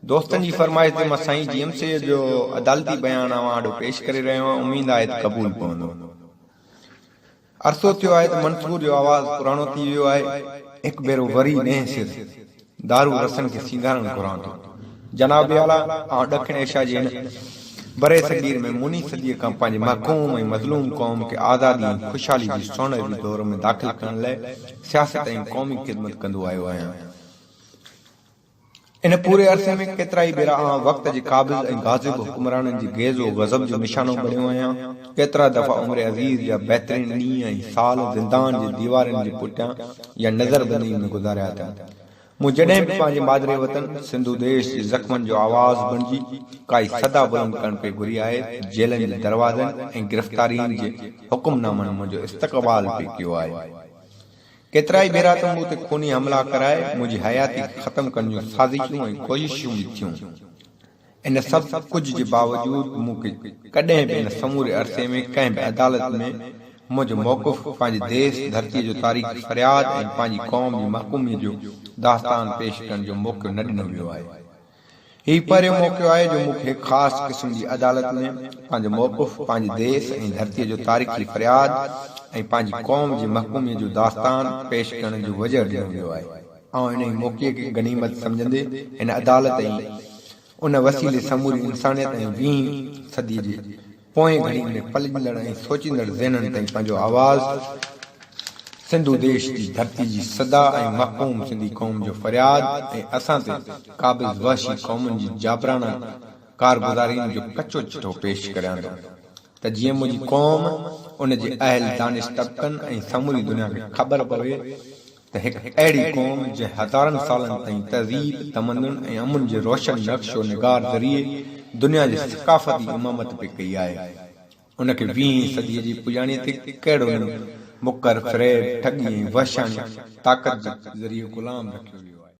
दोस्तन जी फरमाइश ते मां साईं जीएमसी जो अदालती बयान आवां पेश करे रहियो आहियां। उम्मीद आहे त क़बूल पवंदो। अरसो थियो आहे त मंसूर जो आवाज़ पुराणो थी वियो आहे। हिकु भेरो वरी नए सिर दारू रसन खे सिंगारण घुरां थो। जनाब आला ऐं ॾखिण एशिया जे हिन बरे सगीर में मुनी सदीअ खां पंहिंजे महकूम ऐं मज़लूम क़ौम खे आज़ादी ऐं ख़ुशहाली जी सोनेरी दौर में दाख़िल करण लाइ सियासत ऐं क़ौमी ख़िदमत कंदो आयो आहियां। इन पूरे अरसे में केतिरा ई भेरा वक़्त जे क़ाबिल ऐं गाज़िब हुक्मराननि जी गेज़ो गज़ब जो निशानो बणियो आहियां। केतिरा दफ़ा उमिर अज़ीज़ जा बहितरीन ॾींहं ऐं साल ज़िंदान जे दीवारनि जे पुठियां या नज़रबंदी में गुज़ारिया अथनि। मूं जॾहिं बि पंहिंजे मादरे वतन सिंधु देश जे ज़ख़्मनि जो आवाज़ बणिजी काई सदा बुलंद करण पे घुरी आहे। जेलनि जे दरवाज़नि ऐं गिरफ़्तारियुनि जे हुकुमनामनि मुंहिंजो इस्तक़बाल पे कयो आहे। केतिरा ई भेरा त मूं ते खूनी हमला कराए मुंहिंजी हयाती ख़त्म करण जूं साज़िशूं ऐं कोशिशूं बि थियूं। इन सभु कुझु जे बावजूदि मूंखे कॾहिं बि इन समूरे अरसे में कंहिं बि अदालत में मुंहिंजो मौक़िफ़ पंहिंजे देश धरतीअ जो तारीख़ फ़रियाद ऐं पंहिंजी क़ौम जी महकूमीअ जो दास्तान पेश करण जो मौक़ो न ॾिनो वियो आहे। हीउ पहिरियों मौक़ो आहे जो मूंखे ख़ासि क़िस्म जी अदालत में पंहिंजो मौक़िफ़ पंहिंजे देश ऐं धरतीअ जो तारीख़ी फ़रियाद ऐं पंहिंजी क़ौम जी महकूमीअ जो दास्तान पेश करण जो वजह ॾिनो वियो आहे। ऐं इन मौक़े खे गनीमत सम्झंदे इन अदालत ऐं उन वसीले समूरी इंसानियत ऐं 20वीं सदीअ जे पोएं घड़ी में पलंदड़ ऐं सोचींदड़ ज़हननि ताईं पंहिंजो आवाज़ सिंधु देश जी धरती जी सदा ऐं महकूम सिंधी क़ौम जो फ़रियाद ऐं असां ते क़ाबिज़ वहशी क़ौमुनि जी जाबराना कारगुज़ारियुनि जो कचो चिठो पेश करियां थो त जीअं मुंहिंजी क़ौम उन जे अहल दानिश तबक़नि ऐं समूरी दुनिया खे ख़बर पवे त हिकु अहिड़ी क़ौम जंहिं हज़ारनि सालनि ताईं तहज़ीब तमदुन ऐं अमुन जे रोशन नक्शो निगार ज़रिए दुनिया जे सक़ाफ़ती इमामत पे कई आहे। उनखे 20वीं सदीअ जी पुॼाणीअ ते कहिड़ो मुकर फ़रेब ठगी ऐं वहशानी ताक़त जे ज़रिए ग़ुलाम रखियो वियो।